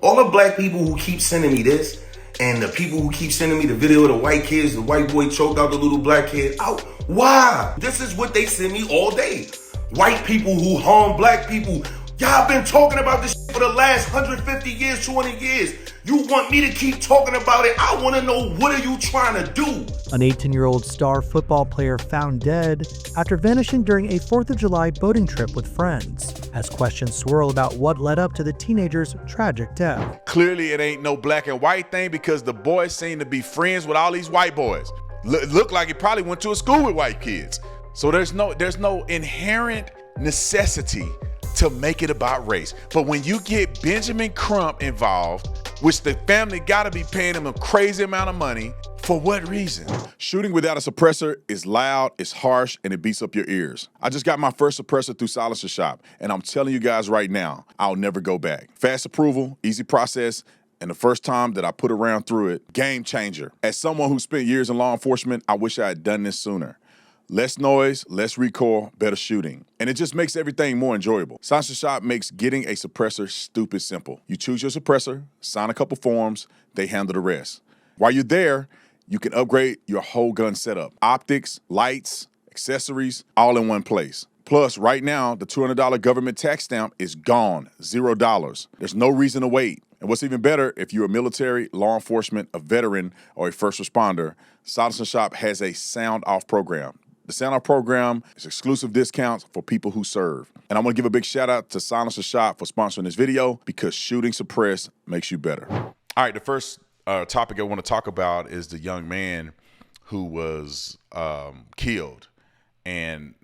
All the black people who keep sending me this, and the people who keep sending me the video of the white kids, the white boy choked out the little black kid. Why? This is what they send me all day. White people who harm black people. Y'all been talking about this for the last 150 years, 200 years. You want me to keep talking about it? I want to know, what are you trying to do? An 18-year-old star football player found dead after vanishing during a 4th of July boating trip with friends, as questions swirl about what led up to the teenager's tragic death. Clearly, it ain't no black and white thing because the boys seem to be friends with all these white boys. Look like he probably went to a school with white kids. So there's no inherent necessity to make it about race. But when you get Benjamin Crump involved, which the family gotta be paying him a crazy amount of money, for what reason? Shooting without a suppressor is loud, it's harsh, and it beats up your ears. I just got my first suppressor through Silencer Shop, and I'm telling you guys right now, I'll never go back. Fast approval, easy process, and the first time that I put a round through it, game changer. As someone who spent years in law enforcement, I wish I had done this sooner. Less noise, less recoil, better shooting. And it just makes everything more enjoyable. Silencer Shop makes getting a suppressor stupid simple. You choose your suppressor, sign a couple forms, they handle the rest. While you're there, you can upgrade your whole gun setup. Optics, lights, accessories, all in one place. Plus, right now, the $200 government tax stamp is gone, $0. There's no reason to wait. And what's even better, if you're a military, law enforcement, a veteran, or a first responder, Silencer Shop has a sound-off program. The Sound Off program is exclusive discounts for people who serve. And I want to give a big shout out to Silencer Shop for sponsoring this video, because shooting suppressed makes you better. All right, the first topic I want to talk about is the young man who was killed. And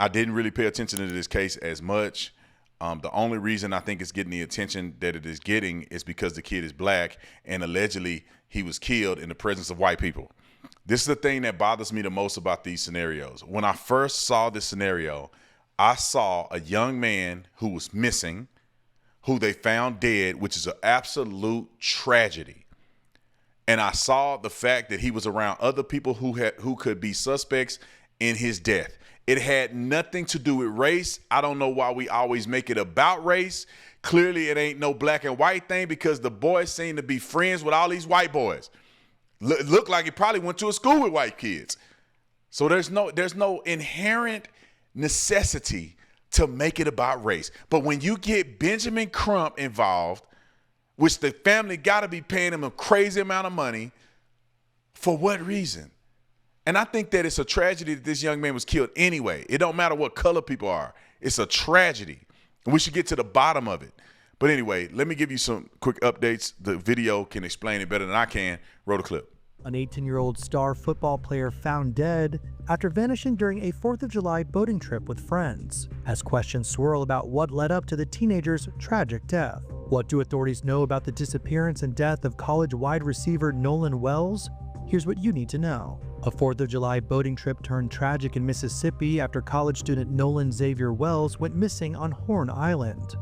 I didn't really pay attention to this case as much. The only reason I think it's getting the attention that it is getting is because the kid is black and allegedly he was killed in the presence of white people. This is the thing that bothers me the most about these scenarios. When I first saw this scenario, I saw a young man who was missing, who they found dead, which is an absolute tragedy. And I saw the fact that he was around other people who could be suspects in his death. It had nothing to do with race. I don't know why we always make it about race. Clearly, it ain't no black and white thing because the boys seem to be friends with all these white boys. Look like he probably went to a school with white kids. So there's no inherent necessity to make it about race. But when you get Benjamin Crump involved, which the family gotta be paying him a crazy amount of money, for what reason? And I think that it's a tragedy that this young man was killed anyway. It don't matter what color people are. It's a tragedy. And we should get to the bottom of it. But anyway, let me give you some quick updates. The video can explain it better than I can. Roll the clip. An 18-year-old star football player found dead after vanishing during a 4th of July boating trip with friends, as questions swirl about what led up to the teenager's tragic death. What do authorities know about the disappearance and death of college wide receiver Nolan Wells? Here's what you need to know. A 4th of July boating trip turned tragic in Mississippi after college student Nolan Xavier Wells went missing on Horn Island.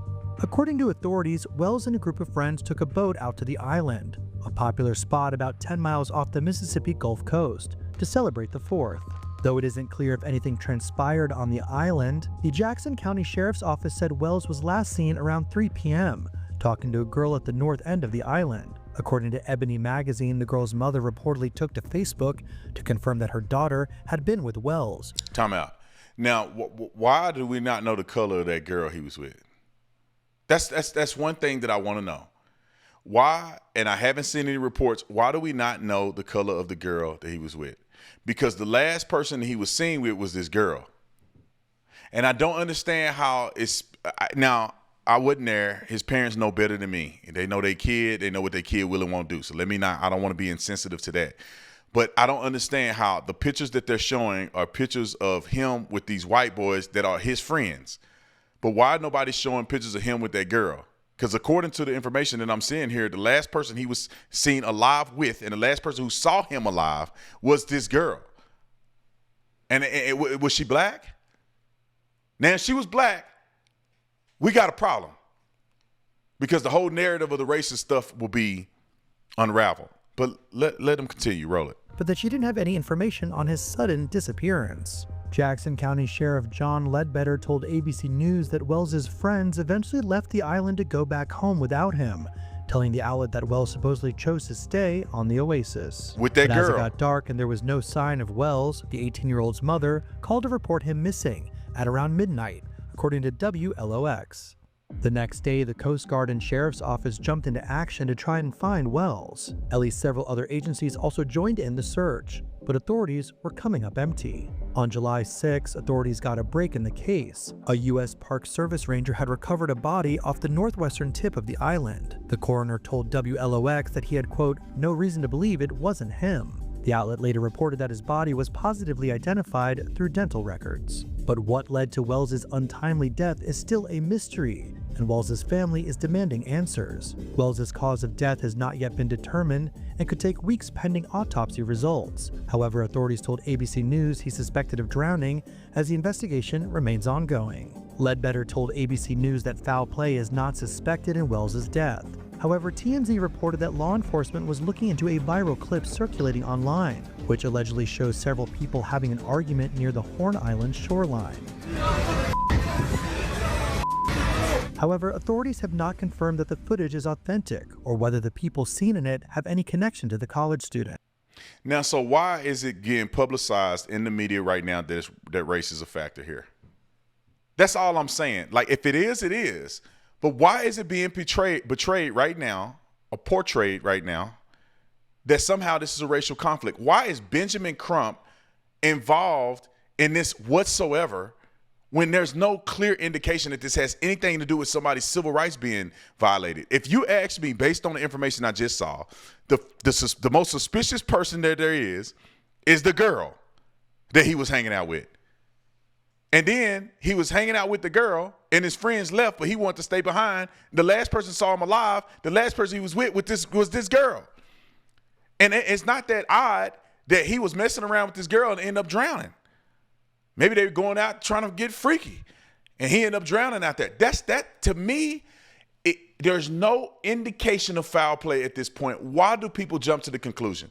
According to authorities, Wells and a group of friends took a boat out to the island, a popular spot about 10 miles off the Mississippi Gulf Coast, to celebrate the 4th. Though it isn't clear if anything transpired on the island, the Jackson County Sheriff's Office said Wells was last seen around 3 p.m., talking to a girl at the north end of the island. According to Ebony magazine, the girl's mother reportedly took to Facebook to confirm that her daughter had been with Wells. Time out. Now, why do we not know the color of that girl he was with? That's one thing that I want to know. Why, and I haven't seen any reports, why do we not know the color of the girl that he was with? Because the last person he was seen with was this girl. And I don't understand how it's, now, I wasn't there. His parents know better than me. They know their kid. They know what their kid will and won't do. So I don't want to be insensitive to that. But I don't understand how the pictures that they're showing are pictures of him with these white boys that are his friends. But why nobody's showing pictures of him with that girl? Because according to the information that I'm seeing here, the last person he was seen alive with and the last person who saw him alive was this girl. And was she black? Now, if she was black, we got a problem, because the whole narrative of the racist stuff will be unraveled. But let them continue. Roll it. But that she didn't have any information on his sudden disappearance. Jackson County Sheriff John Ledbetter told ABC News that Wells's friends eventually left the island to go back home without him, telling the outlet that Wells supposedly chose to stay on the Oasis. With that but as it girl. got dark and there was no sign of Wells, the 18-year-old's mother called to report him missing at around midnight, according to WLOX. The next day, the Coast Guard and Sheriff's Office jumped into action to try and find Wells. At least several other agencies also joined in the search, but authorities were coming up empty. On July 6, authorities got a break in the case. A U.S. Park Service ranger had recovered a body off the northwestern tip of the island. The coroner told WLOX that he had, quote, no reason to believe it wasn't him. The outlet later reported that his body was positively identified through dental records. But what led to Wells's untimely death is still a mystery, and Wells's family is demanding answers. Wells's cause of death has not yet been determined and could take weeks pending autopsy results. However, authorities told ABC News he suspected of drowning as the investigation remains ongoing. Ledbetter told ABC News that foul play is not suspected in Wells's death. However, TMZ reported that law enforcement was looking into a viral clip circulating online, which allegedly shows several people having an argument near the Horn Island shoreline. However, authorities have not confirmed that the footage is authentic or whether the people seen in it have any connection to the college student. Now, so why is it getting publicized in the media right now that race is a factor here? That's all I'm saying. Like, if it is, it is. But why is it being betrayed right now, or portrayed right now, that somehow this is a racial conflict? Why is Benjamin Crump involved in this whatsoever when there's no clear indication that this has anything to do with somebody's civil rights being violated? If you ask me, based on the information I just saw, the most suspicious person that there is the girl that he was hanging out with. And then he was hanging out with the girl, and his friends left, but he wanted to stay behind. The last person saw him alive. The last person he was with was this girl. And it's not that odd that he was messing around with this girl and ended up drowning. Maybe they were going out trying to get freaky, and he ended up drowning out there. That to me, there's no indication of foul play at this point. Why do people jump to the conclusion?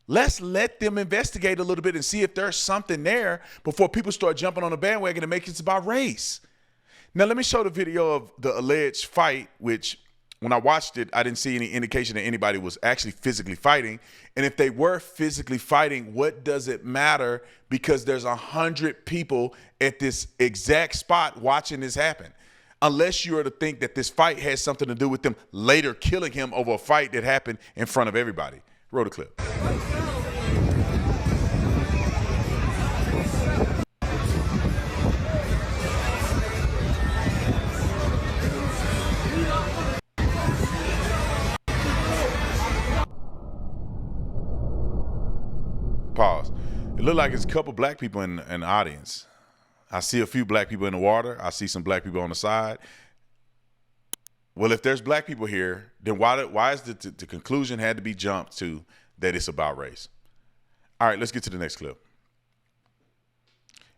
Let's let them investigate a little bit and see if there's something there before people start jumping on the bandwagon and make it about race. Now, let me show the video of the alleged fight, which when I watched it, I didn't see any indication that anybody was actually physically fighting. And if they were physically fighting, what does it matter? Because there's 100 people at this exact spot watching this happen. Unless you are to think that this fight has something to do with them later killing him over a fight that happened in front of everybody. Roll the clip. Pause. It looked like it's a couple black people in the audience. I see a few black people in the water. I see some black people on the side. Well, if there's black people here, then why is the conclusion had to be jumped to that it's about race? All right, let's get to the next clip.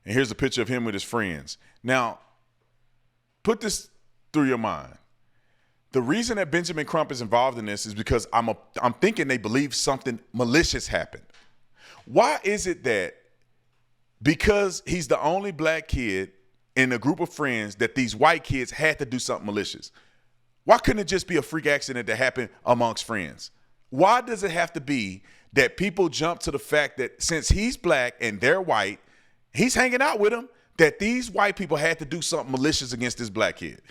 And here's a picture of him with his friends. Now, put this through your mind. The reason that Benjamin Crump is involved in this is because I'm thinking they believe something malicious happened. Why is it that because he's the only black kid in a group of friends that these white kids had to do something malicious? Why couldn't it just be a freak accident that happened amongst friends? Why does it have to be that people jump to the fact that since he's black and they're white, he's hanging out with them, that these white people had to do something malicious against this black kid?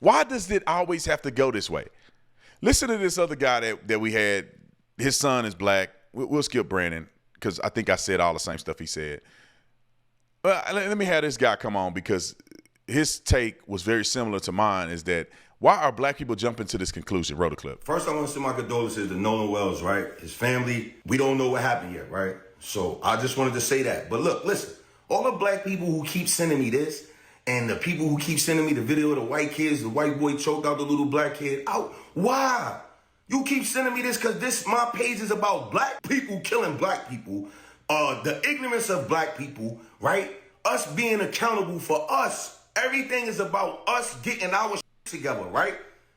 Why does it always have to go this way? Listen to this other guy that we had. His son is black. We'll skip Brandon because I think I said all the same stuff he said. But let me have this guy come on because his take was very similar to mine, is that why are black people jumping to this conclusion? Roll the clip. First, I want to send my condolences to Nolan Wells, right? His family, we don't know what happened yet, right? So I just wanted to say that. But look, listen, all the black people who keep sending me this and the people who keep sending me the video of the white kids, the white boy choked out the little black kid out. Why? You keep sending me this because my page is about black people killing black people, the ignorance of black people, right? Us being accountable for us. Everything is about us getting our shit together, right?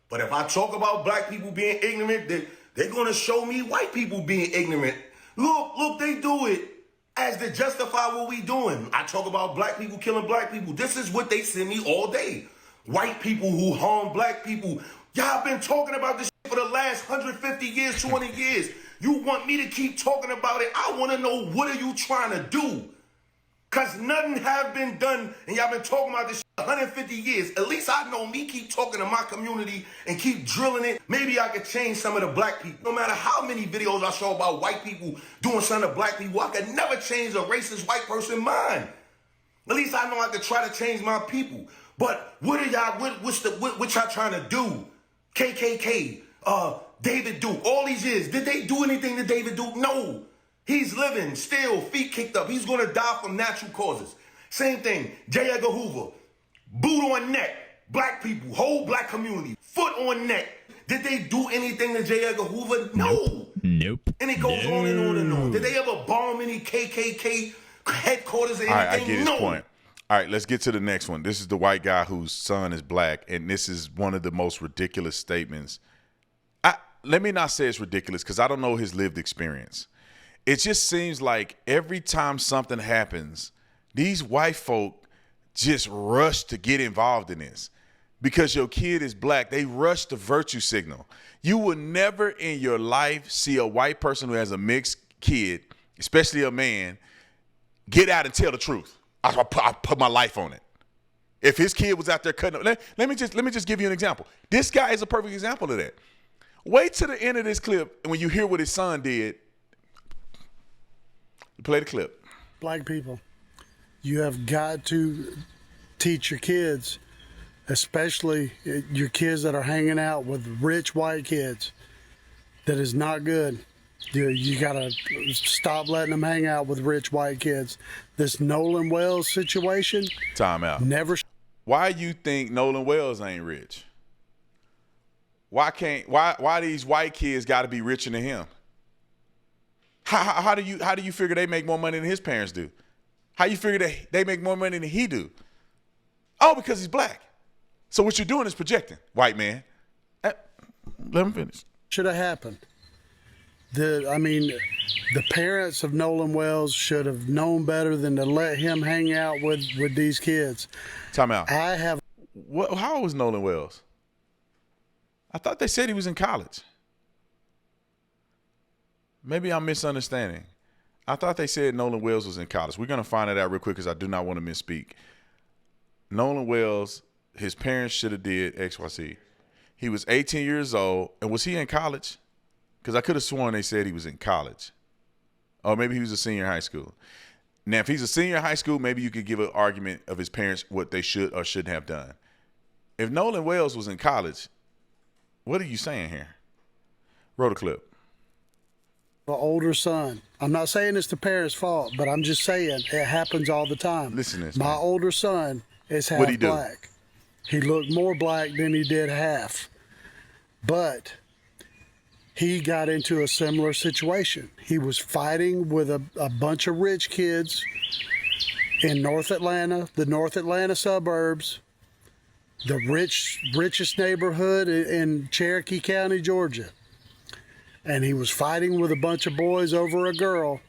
But if I talk about black people being ignorant, they're going to show me white people being ignorant. Look, they do it as to justify what we doing. I talk about black people killing black people. This is what they send me all day. White people who harm black people. Y'all been talking about this shit for the last 150 years, 200 years. You want me to keep talking about it? I want to know, what are you trying to do? Because nothing have been done, and y'all been talking about this shit 150 years. At least I know me keep talking to my community and keep drilling it. Maybe I could change some of the black people. No matter how many videos I show about white people doing something to black people, I could never change a racist white person's mind. At least I know I could try to change my people. But what are y'all, what y'all trying to do? KKK, David Duke, all these years, did they do anything to David Duke? No. He's living, still, feet kicked up. He's going to die from natural causes. Same thing, J. Edgar Hoover, boot on neck, black people, whole black community, foot on neck. Did they do anything to J. Edgar Hoover? No. Nope. And it goes on and on and on. Did they ever bomb any KKK headquarters or anything? All right, I get his no. point. All right, let's get to the next one. This is the white guy whose son is black, and this is one of the most ridiculous statements. Let me not say it's ridiculous because I don't know his lived experience. It just seems like every time something happens, these white folk just rush to get involved in this. Because your kid is black, they rush the virtue signal. You will never in your life see a white person who has a mixed kid, especially a man, get out and tell the truth. I put my life on it. If his kid was out there cutting up, let me just give you an example. This guy is a perfect example of that. Wait till the end of this clip, and when you hear what his son did, play the clip. Black people, you have got to teach your kids, especially your kids that are hanging out with rich white kids, that is not good. You got to stop letting them hang out with rich white kids. This Nolan Wells situation. Time out. Never. Why you think Nolan Wells ain't rich? Why these white kids got to be richer than him? How do you figure they make more money than his parents do? How you figure they make more money than he do? Oh, because he's black. So what you're doing is projecting, white man. Let him finish. Should have happened. The parents of Nolan Wells should have known better than to let him hang out with these kids. Time out. How old was Nolan Wells? I thought they said he was in college. Maybe I'm misunderstanding. I thought they said Nolan Wells was in college. We're going to find it out real quick because I do not want to misspeak. Nolan Wells, his parents should have did XYZ. He was 18 years old. And was he in college? Because I could have sworn they said he was in college. Or maybe he was a senior in high school. Now, if he's a senior in high school, maybe you could give an argument of his parents, what they should or shouldn't have done. If Nolan Wells was in college, what are you saying here? Roll the clip. An older son. I'm not saying it's the parents' fault, but I'm just saying it happens all the time. Listen to this, My man. older son is half What'd he do? black. He looked more black than he did half. But he got into a similar situation. He was fighting with a bunch of rich kids in North Atlanta, the North Atlanta suburbs, the richest neighborhood in Cherokee County, Georgia. And he was fighting with a bunch of boys over a girl.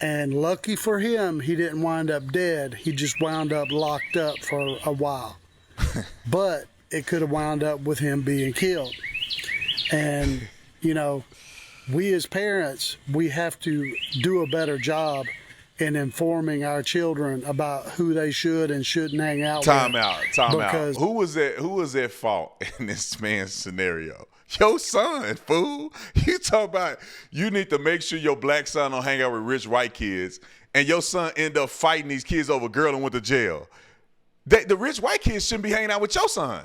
And lucky for him, he didn't wind up dead. He just wound up locked up for a while. But it could have wound up with him being killed. And, we as parents, we have to do a better job in informing our children about who they should and shouldn't hang out with. Time out. Who was at fault in this man's scenario? Your son, fool. You talk about you need to make sure your black son don't hang out with rich white kids, and your son end up fighting these kids over a girl and went to jail. The rich white kids shouldn't be hanging out with your son.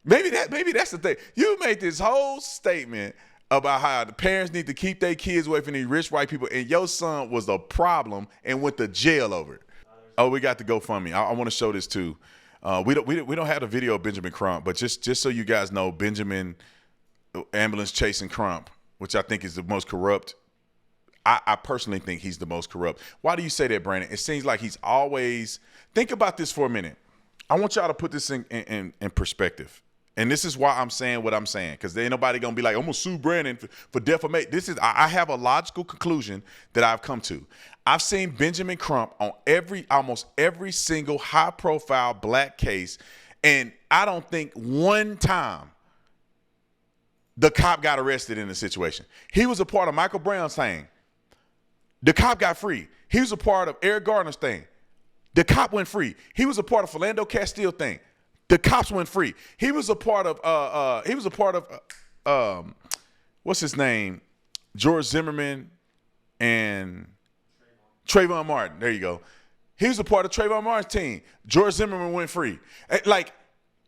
Maybe that's the thing. You made this whole statement about how the parents need to keep their kids away from these rich white people, and your son was a problem and went to jail over it. Oh, we got the GoFundMe. I want to show this too. We don't have a video of Benjamin Crump, but just so you guys know, Benjamin ambulance chasing Crump, which I think is the most corrupt. I personally think he's the most corrupt. Why do you say that, Brandon? It seems like he's always. Think about this for a minute. I want y'all to put this in perspective. And this is why I'm saying what I'm saying, because there ain't nobody gonna be like, I'm gonna sue Brandon for defamation. I have a logical conclusion that I've come to. I've seen Benjamin Crump on almost every single high-profile black case, and I don't think one time the cop got arrested in the situation. He was a part of Michael Brown's thing. The cop got free. He was a part of Eric Garner's thing. The cop went free. He was a part of Philando Castile thing. The cops went free. He was a part of what's his name? George Zimmerman and Trayvon Martin. There you go. He was a part of Trayvon Martin's team. George Zimmerman went free. Like,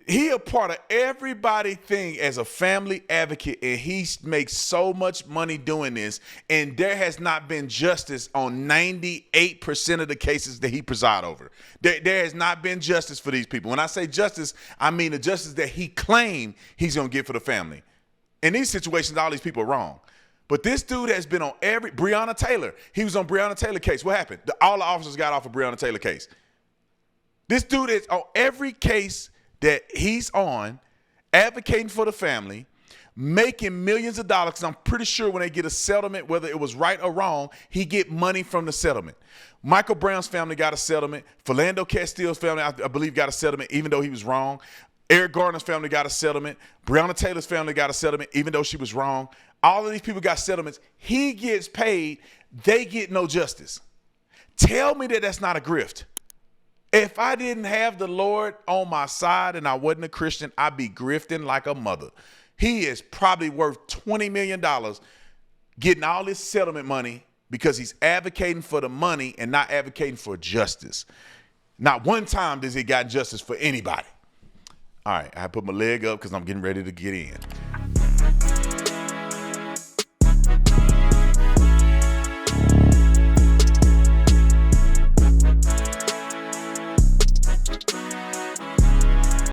he a part of everybody thing as a family advocate, and he makes so much money doing this, and there has not been justice on 98% of the cases that he preside over. There has not been justice for these people. When I say justice, I mean the justice that he claimed he's going to get for the family. In these situations, all these people are wrong. But this dude has been on Breonna Taylor. He was on Breonna Taylor case. What happened? All the officers got off of Breonna Taylor case. This dude is on every case that he's on, advocating for the family, making millions of dollars. Because I'm pretty sure when they get a settlement, whether it was right or wrong, he get money from the settlement. Michael Brown's family got a settlement. Philando Castile's family, I believe, got a settlement, even though he was wrong. Eric Garner's family got a settlement. Breonna Taylor's family got a settlement, even though she was wrong. All of these people got settlements. He gets paid. They get no justice. Tell me that that's not a grift. If I didn't have the Lord on my side and I wasn't a Christian, I'd be grifting like a mother. He is probably worth $20 million getting all this settlement money because he's advocating for the money and not advocating for justice. Not one time does he got justice for anybody. All right, I put my leg up because I'm getting ready to get in.